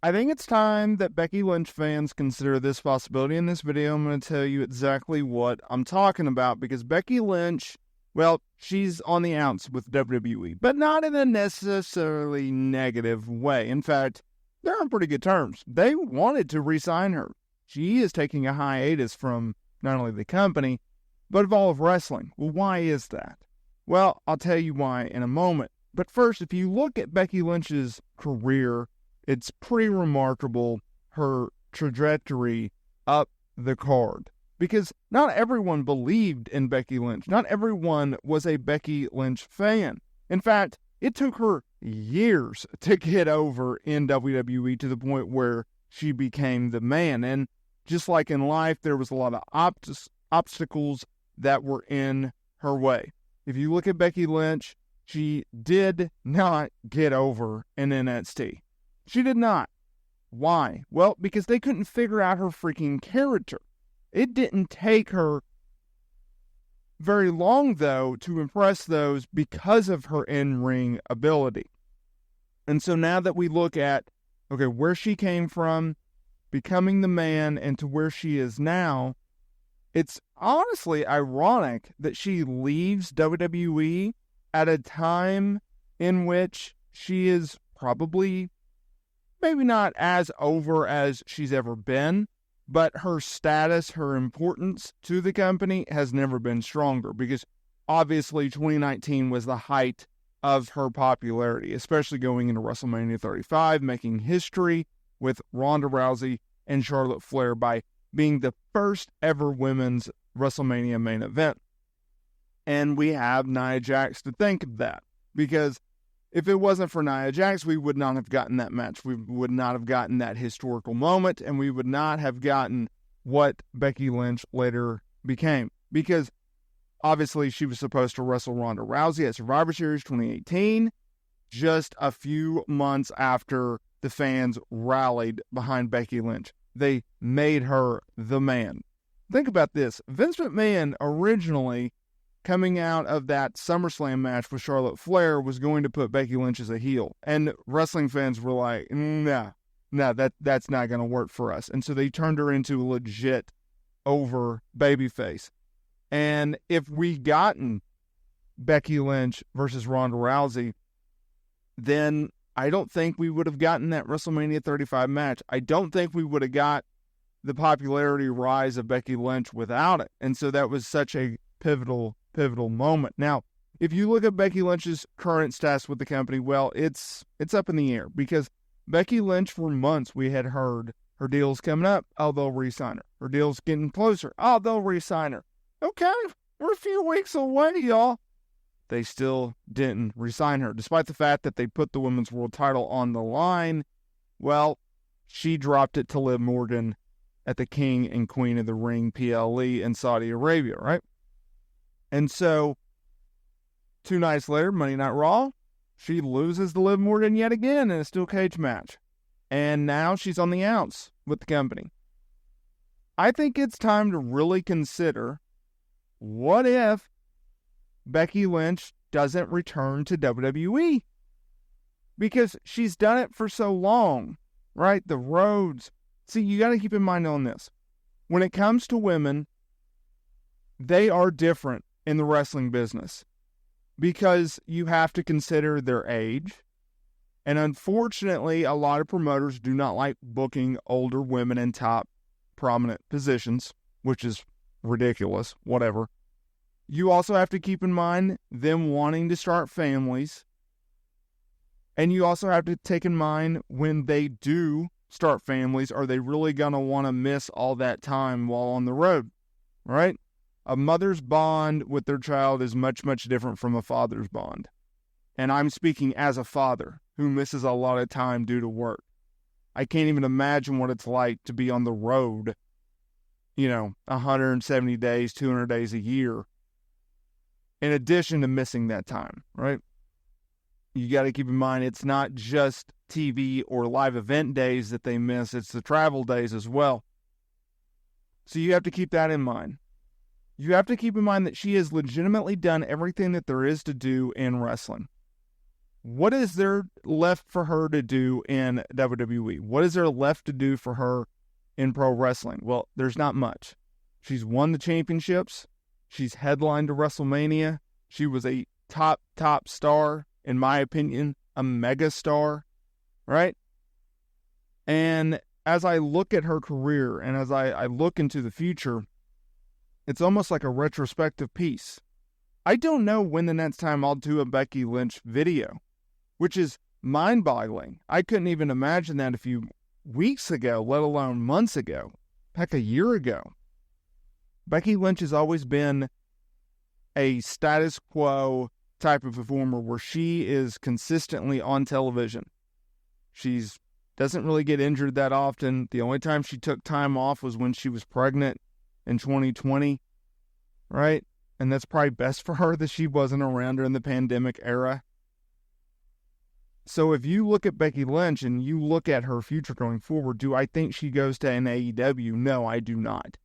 I think it's time that Becky Lynch fans consider this possibility. In this video, I'm going to tell you exactly what I'm talking about because Becky Lynch, well, she's on the outs with WWE, but not in a necessarily negative way. In fact, they're on pretty good terms. They wanted to re-sign her. She is taking a hiatus from not only the company, but of all of wrestling. Well, why is that? Well, I'll tell you why in a moment. But first, if you look at Becky Lynch's career, it's pretty remarkable, her trajectory up the card. Because not everyone believed in Becky Lynch. Not everyone was a Becky Lynch fan. In fact, it took her years to get over in WWE to the point where she became the man. And just like in life, there was a lot of obstacles that were in her way. If you look at Becky Lynch, she did not get over in NXT. She did not. Why? Well, because they couldn't figure out her freaking character. It didn't take her very long, though, to impress those because of her in-ring ability. And so now that we look at, okay, where she came from, becoming the man, and to where she is now, it's honestly ironic that she leaves WWE at a time in which she is probably maybe not as over as she's ever been, but her status, her importance to the company has never been stronger because obviously 2019 was the height of her popularity, especially going into WrestleMania 35, making history with Ronda Rousey and Charlotte Flair by being the first ever women's WrestleMania main event. And we have Nia Jax to thank of that because if it wasn't for Nia Jax, we would not have gotten that match. We would not have gotten that historical moment, and we would not have gotten what Becky Lynch later became. Because obviously she was supposed to wrestle Ronda Rousey at Survivor Series 2018, just a few months after the fans rallied behind Becky Lynch. They made her the man. Think about this. Vince McMahon originally, coming out of that SummerSlam match with Charlotte Flair, was going to put Becky Lynch as a heel. And wrestling fans were like, nah, that's not going to work for us. And so they turned her into a legit over babyface. And if we gotten Becky Lynch versus Ronda Rousey, then I don't think we would have gotten that WrestleMania 35 match. I don't think we would have got the popularity rise of Becky Lynch without it. And so that was such a pivotal moment. Now, if you look at Becky Lynch's current status with the company, well, it's up in the air because Becky Lynch, for months, we had heard her deal's coming up. Oh, they'll re-sign her. Her deal's getting closer. Oh, they'll re-sign her. Okay, we're a few weeks away, y'all. They still didn't re-sign her, despite the fact that they put the women's world title on the line. Well, she dropped it to Liv Morgan at the King and Queen of the Ring PLE in Saudi Arabia, right? And so, 2 nights later, Monday Night Raw, she loses to Liv Morgan yet again in a steel cage match. And now she's on the outs with the company. I think it's time to really consider, what if Becky Lynch doesn't return to WWE? Because she's done it for so long, right? The roads. See, you got to keep in mind on this. When it comes to women, they are different in the wrestling business because you have to consider their age. And unfortunately, a lot of promoters do not like booking older women in top prominent positions, which is ridiculous, whatever. You also have to keep in mind them wanting to start families. And you also have to take in mind when they do start families, are they really going to want to miss all that time while on the road, right? A mother's bond with their child is much, much different from a father's bond. And I'm speaking as a father who misses a lot of time due to work. I can't even imagine what it's like to be on the road, 170 days, 200 days a year, in addition to missing that time, right? You got to keep in mind, it's not just TV or live event days that they miss, it's the travel days as well. So you have to keep that in mind. You have to keep in mind that she has legitimately done everything that there is to do in wrestling. What is there left for her to do in WWE? What is there left to do for her in pro wrestling? Well, there's not much. She's won the championships. She's headlined to WrestleMania. She was a top star, in my opinion, a mega star, right? And as I look at her career and as I look into the future, it's almost like a retrospective piece. I don't know when the next time I'll do a Becky Lynch video, which is mind-boggling. I couldn't even imagine that a few weeks ago, let alone months ago, heck, a year ago. Becky Lynch has always been a status quo type of performer where she is consistently on television. She doesn't really get injured that often. The only time she took time off was when she was pregnant in 2020, right? And that's probably best for her that she wasn't around during the pandemic era. So if you look at Becky Lynch and you look at her future going forward, do I think she goes to an AEW? No, I do not.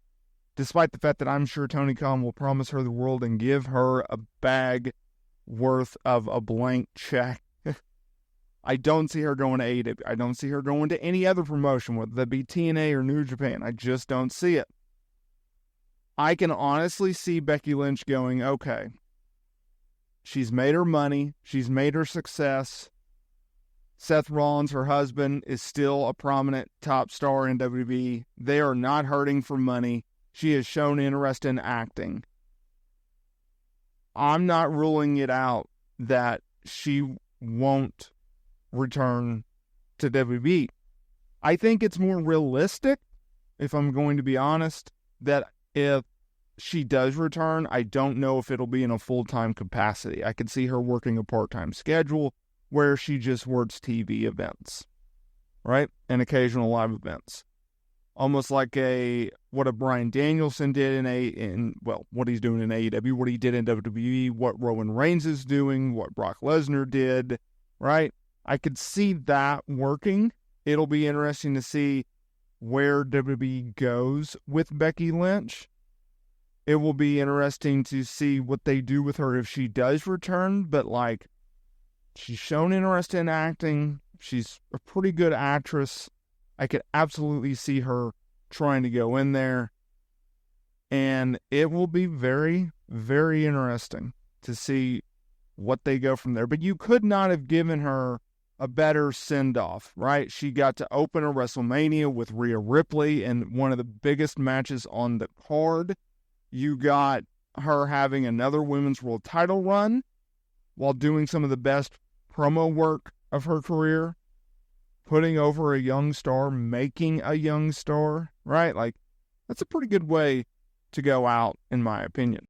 Despite the fact that I'm sure Tony Khan will promise her the world and give her a bag worth of a blank check. I don't see her going to AEW. I don't see her going to any other promotion, whether that be TNA or New Japan. I just don't see it. I can honestly see Becky Lynch going, okay, she's made her money. She's made her success. Seth Rollins, her husband, is still a prominent top star in WWE. They are not hurting for money. She has shown interest in acting. I'm not ruling it out that she won't return to WWE. I think it's more realistic, if I'm going to be honest, that if she does return, I don't know if it'll be in a full-time capacity. I could see her working a part-time schedule where she just works TV events, right? And occasional live events. Almost like what a Bryan Danielson did what he's doing in AEW, what he did in WWE, what Roman Reigns is doing, what Brock Lesnar did, right? I could see that working. It'll be interesting to see where WWE goes with Becky Lynch. It will be interesting to see what they do with her if she does return, but she's shown interest in acting. She's a pretty good actress. I could absolutely see her trying to go in there. And it will be very, very interesting to see what they go from there. But you could not have given her a better send-off, right? She got to open a WrestleMania with Rhea Ripley in one of the biggest matches on the card. You got her having another women's world title run while doing some of the best promo work of her career, putting over a young star, making a young star, right? That's a pretty good way to go out, in my opinion.